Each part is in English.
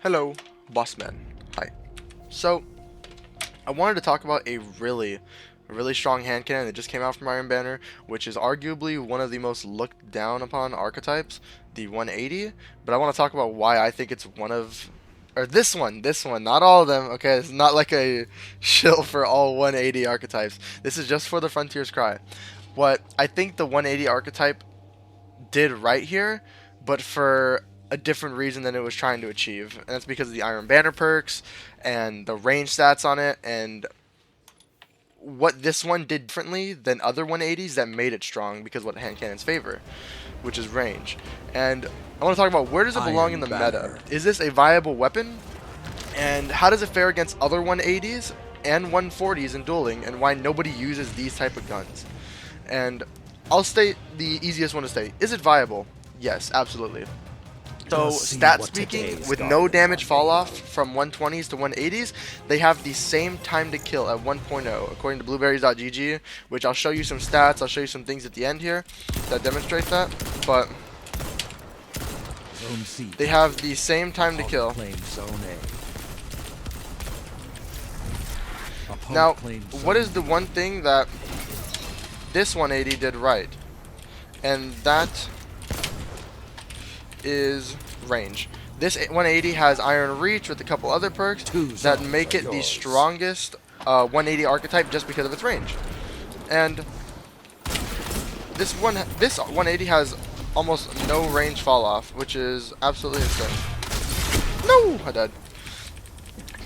Hello, Bossman. Hi. So, I wanted to talk about a really strong hand cannon that just came out from Iron Banner, which is arguably one of the most looked down upon archetypes, the 180. But I want to talk about why I think it's one of, or this one, not all of them. Okay, it's not like a shill for all 180 archetypes. This is just for the Frontier's Cry. What I think the 180 archetype did right here, but for a different reason than it was trying to achieve. And that's because of the Iron Banner perks and the range stats on it and what this one did differently than other 180s that made it strong because what hand cannons favor, which is range. And I want to talk about where does it belong in the meta? Is this a viable weapon? And how does it fare against other 180s and 140s in dueling, and why nobody uses these type of guns? And I'll state the easiest one to state. Is it viable? Yes, absolutely. So, stat speaking, with no damage fall off from 120s to 180s, they have the same time to kill at 1.0, according to blueberries.gg, which I'll show you some stats, I'll show you some things at the end here that demonstrate that, but they have the same time to kill. Now, what is the one thing that this 180 did right? And that is range. This 180 has Iron Reach with a couple other perks that make it the strongest 180 archetype just because of its range. And this 180 has almost no range fall off, which is absolutely insane. No, I died.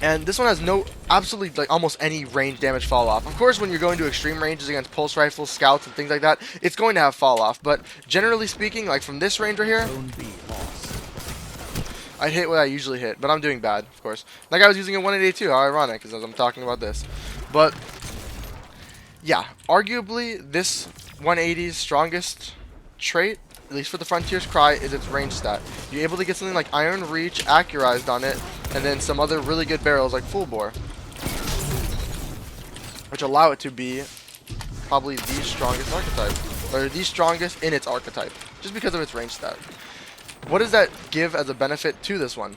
And this one has absolutely like almost any range damage fall off. Of course, when you're going to extreme ranges against pulse rifles, scouts, and things like that, it's going to have fall off. But generally speaking, like from this range right here, I hit what I usually hit, but I'm doing bad, of course. That guy was using a 182. How ironic, because I'm talking about this. But yeah, arguably this 180's strongest trait, at least for the Frontier's Cry, is its range stat. You're able to get something like Iron Reach accurized on it, and then some other really good barrels like Full Bore, which allow it to be probably the strongest archetype, or the strongest in its archetype, just because of its range stat. What does that give as a benefit to this one,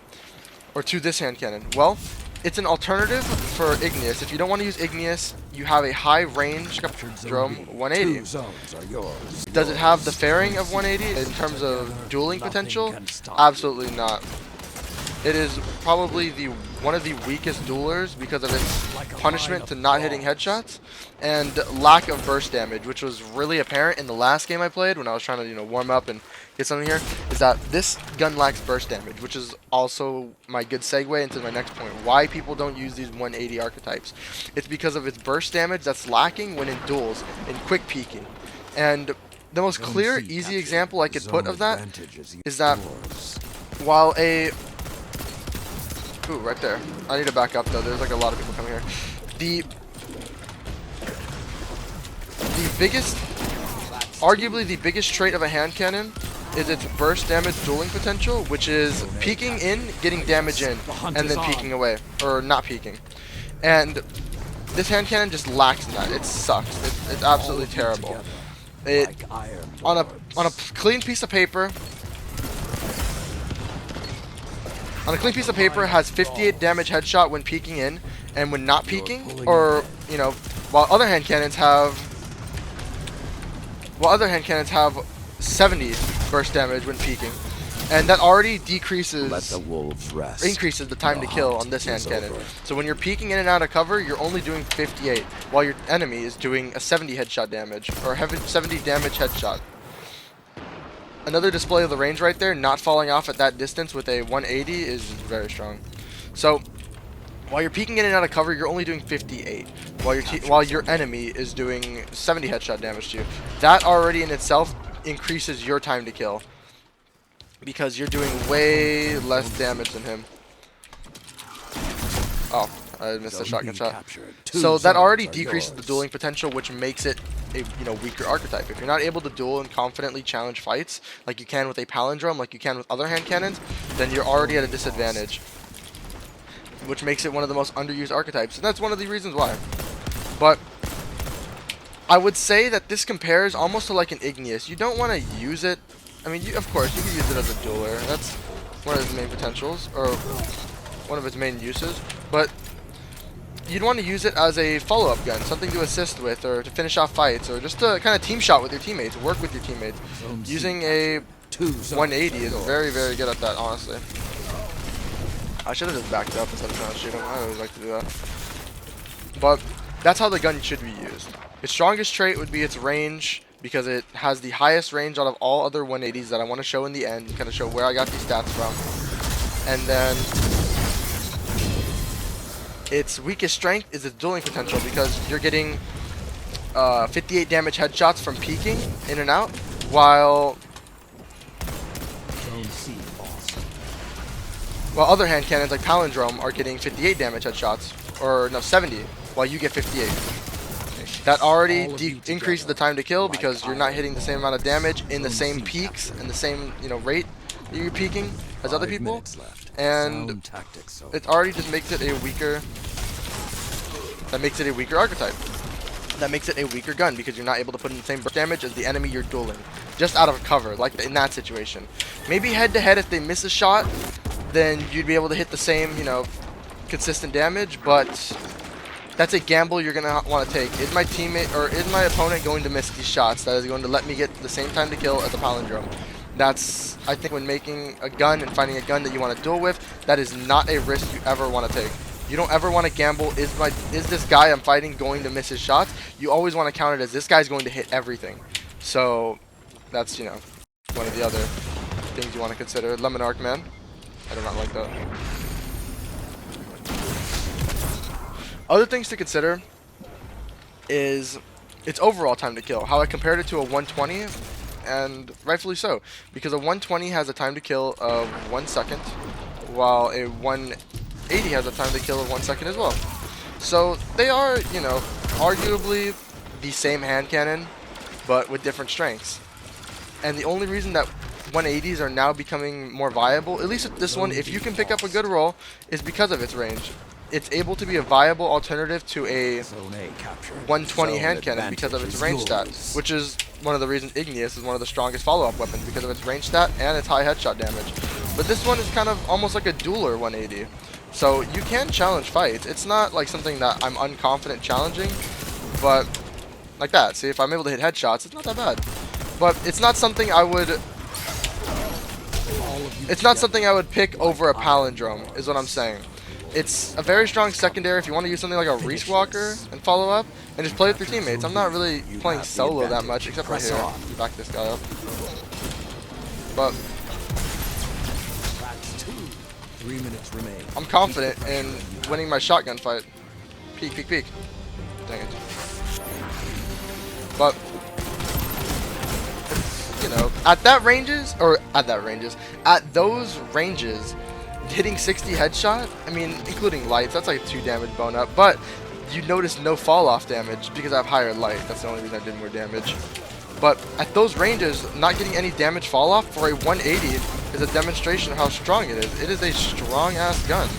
or to this hand cannon? Well, it's an alternative for Igneous. If you don't want to use Igneous, you have a high range Palindrome 180. Does it have the fairing of 180 in terms of dueling potential? Absolutely not. It is probably one of the weakest duelers because of its punishment to not hitting headshots and lack of burst damage, which was really apparent in the last game I played when I was trying to warm up and get something here, is that this gun lacks burst damage, which is also my good segue into my next point. Why people don't use these 180 archetypes. It's because of its burst damage that's lacking when in duels, in quick peeking. And the most clear, easy example I could put of that is that while a... Ooh, right there. I need to back up though, there's like a lot of people coming here. The biggest, arguably the biggest trait of a hand cannon is its burst damage dueling potential, which is peeking in, getting damage in, and then peeking away, or not peeking. And this hand cannon just lacks in that. It sucks. It's absolutely terrible. It on a clean piece of paper. On a clean piece of paper, has 58 damage headshot when peeking in, and when not peeking, or while other hand cannons have 70 burst damage when peeking, and that already increases the time to kill on this hand cannon. So when you're peeking in and out of cover, you're only doing 58, while your enemy is doing a 70 headshot damage, or 70 damage headshot. Another display of the range right there, not falling off at that distance with a 180 is very strong. So while you're peeking in and out of cover, you're only doing 58, while your enemy is doing 70 headshot damage to you. That already in itself increases your time to kill, because you're doing way less damage than him. Oh, I missed the shotgun shot. So that already decreases the dueling potential, which makes it a weaker archetype. If you're not able to duel and confidently challenge fights like you can with a Palindrome, like you can with other hand cannons, then you're already at a disadvantage, which makes it one of the most underused archetypes, and that's one of the reasons why. But I would say that this compares almost to like an Igneous. You don't want to use it. I mean, of course, you can use it as a dueler. one of its main potentials, or one of its main uses, but you'd want to use it as a follow-up gun, something to assist with, or to finish off fights, or just to kind of team shot with your teammates, work with your teammates. Using a 180 is very, very good at that, honestly. I should have just backed up instead of trying to shoot him. I always like to do that. But that's how the gun should be used. Its strongest trait would be its range, because it has the highest range out of all other 180s that I want to show in the end, kind of show where I got these stats from. And then its weakest strength is its dueling potential, because you're getting 58 damage headshots from peeking in and out, while other hand cannons like Palindrome are getting 58 damage headshots, or no, 70, while you get 58. That already increases the time to kill, because you're not hitting the same amount of damage in the same peaks and the same, rate that you're peaking as other people, and it already just makes it a weaker. That makes it a weaker archetype. That makes it a weaker gun, because you're not able to put in the same burst damage as the enemy you're dueling, just out of cover, like in that situation. Maybe head to head, if they miss a shot, then you'd be able to hit the same, consistent damage, but that's a gamble you're going to want to take. Is my teammate, or is my opponent going to miss these shots that is going to let me get the same time to kill as a Palindrome? That's, I think, when making a gun and finding a gun that you want to duel with, that is not a risk you ever want to take. You don't ever want to gamble, is this guy I'm fighting going to miss his shots? You always want to count it as this guy's going to hit everything. So that's, one of the other things you want to consider. Lemon Arc, man. I do not like that. Other things to consider is its overall time to kill. How I compared it to a 120, and rightfully so, because a 120 has a time to kill of 1 second, while a 180 has a time to kill of 1 second as well. So they are, arguably the same hand cannon, but with different strengths. And the only reason that 180s are now becoming more viable, at least with this one, if you can pick up a good roll, is because of its range. It's able to be a viable alternative to a 120 hand cannon because of its range stat, which is one of the reasons Igneous is one of the strongest follow-up weapons, because of its range stat and its high headshot damage. But this one is kind of almost like a dueler 180. So you can challenge fights. It's not like something that I'm unconfident challenging, but like that. See, if I'm able to hit headshots, it's not that bad. But it's not something I would... It's not something I would pick over a Palindrome, is what I'm saying. It's a very strong secondary if you want to use something like a Reese Walker and follow up, and just play with your teammates. I'm not really playing solo that much, except right here. Back this guy up. But I'm confident in winning my shotgun fight. Peek, peek, peek. Dang it. But at those ranges, hitting 60 headshot, I mean, including lights, that's like 2 damage bone up, but you notice no fall off damage because I have higher light. That's the only reason I did more damage. But at those ranges, not getting any damage fall off for a 180 is a demonstration of how strong it is. It is a strong ass gun.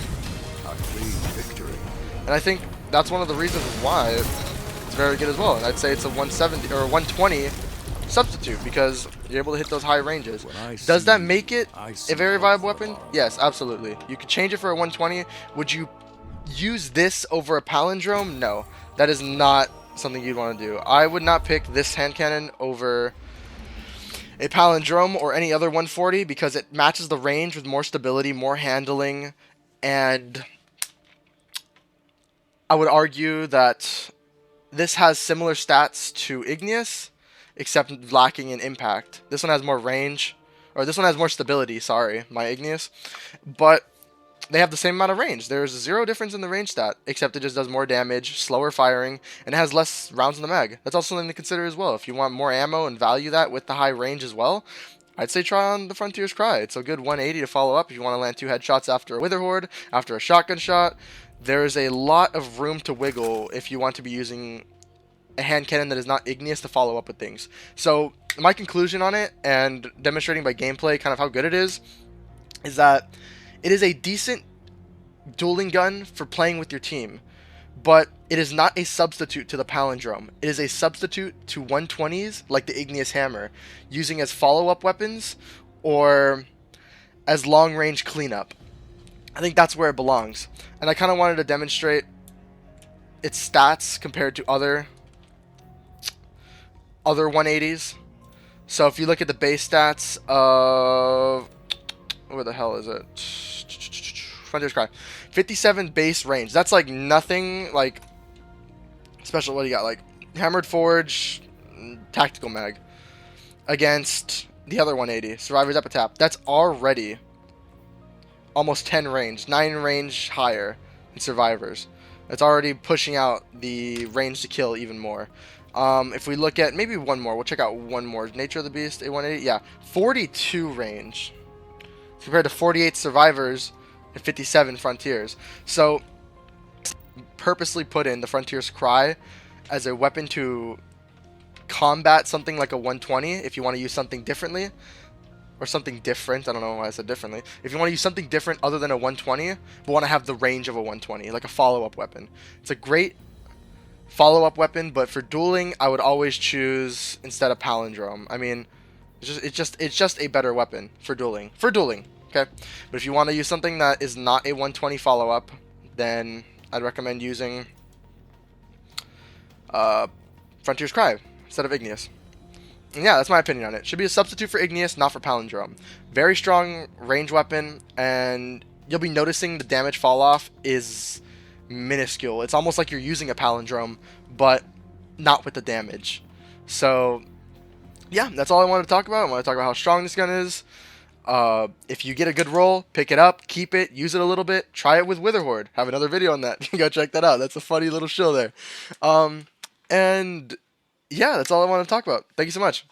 And I think that's one of the reasons why it's very good as well. And I'd say it's a 170 or a 120 substitute, because you're able to hit those high ranges. Does that make it a very viable weapon? Yes, absolutely. You could change it for a 120. Would you use this over a Palindrome? No, that is not something you'd want to do. I would not pick this hand cannon over a Palindrome or any other 140, because it matches the range with more stability, more handling, and I would argue that this has similar stats to Igneous, except lacking in impact. This one has more range, or this one has more stability, sorry, my Igneous, but they have the same amount of range. There's 0 difference in the range stat, except it just does more damage, slower firing, and it has less rounds in the mag. That's also something to consider as well. If you want more ammo and value that with the high range as well, I'd say try on the Frontier's Cry. It's a good 180 to follow up if you want to land 2 headshots after a Wither Horde, after a shotgun shot. There's a lot of room to wiggle if you want to be using a hand cannon that is not Igneous to follow up with things. So my conclusion on it, and demonstrating by gameplay kind of how good it is that it is a decent dueling gun for playing with your team, but it is not a substitute to the Palindrome. It is a substitute to 120s like the Igneous Hammer, using as follow-up weapons or as long-range cleanup. I think that's where it belongs. And I kind of wanted to demonstrate its stats compared to other 180s. So if you look at the base stats of, where the hell is it? Frontier's Cry. 57 base range. That's like nothing like special. What do you got? Like Hammered Forge, Tactical Mag against the other 180, Survivor's Epitaph. That's already almost 10 range, 9 range higher than Survivor's. It's already pushing out the range to kill even more. If we look at maybe one more, we'll check out one more. Nature of the Beast, A180, yeah, 42 range compared to 48 Survivors and 57 Frontiers. So, purposely put in the Frontier's Cry as a weapon to combat something like a 120 if you want to use something differently. Or something different. I don't know why I said differently. If you want to use something different other than a 120, but want to have the range of a 120, like a follow-up weapon. It's a great follow-up weapon, but for dueling, I would always choose instead of Palindrome. I mean, it's just a better weapon for dueling. Okay? But if you want to use something that is not a 120 follow-up, then I'd recommend using Frontier's Cry instead of Igneous. And yeah, that's my opinion on it. Should be a substitute for Igneous, not for Palindrome. Very strong range weapon, and you'll be noticing the damage fall off is minuscule. It's almost like you're using a Palindrome, but not with the damage. So, yeah, that's all I wanted to talk about. I want to talk about how strong this gun is. If you get a good roll, pick it up, keep it, use it a little bit, try it with Witherhoard. Have another video on that. You go check that out. That's a funny little show there. And yeah, that's all I want to talk about. Thank you so much.